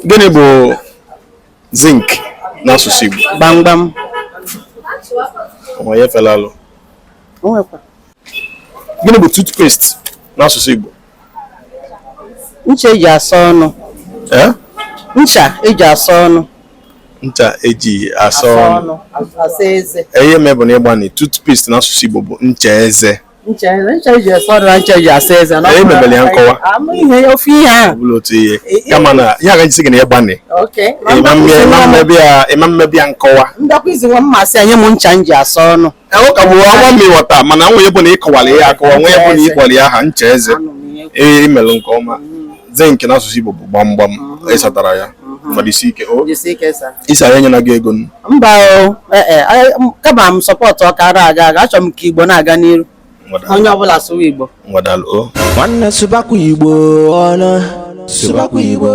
Gịnị bụ zinc n'asụsụ Igbo? Gbamgbam. Onye fela alụ. Gịnị bụ toothpaste n'asụsụ Igbo? Ncha eji asa ọnụ. Ncha eji asa ọnụ. Ncha eji asa ọnụ. Asa eze. Ihe mebụ na ịgbani toothpaste n'asụsụ Igbo bụ ncha eze. Ncha eji asa ọnụ na ncha eji asa eze. Ihe mebele ya nkọwa. Ihe ofe ihe ahụ. Ọ bụla otu ihe. Kama na ya agaghị gị na ịgbani. Okay. Ịma mmebi ya nkọwa. Ndakwa izi nwa mmasị anyị m ncha nji asa ọnụ. Ọ ka bụ ọma mmịghọta mana nwe bụ na ịkọwara ya akọwa nwe bụ na ịkpọrọ ya aha ncha eze. Imelụ nke ọma. Zinc n'asụsụ Igbo bụ gbamgbam. Ịsatara ya. Isi ike isa ya nyena gị ego mba kama m sọpọtụ ọkara aga achọrọ m ka Igbo na-aga n'iru onye ọbụla sụwa Igbo nwanne sụbakwa Igbo ọnụ sụbakwa Igbo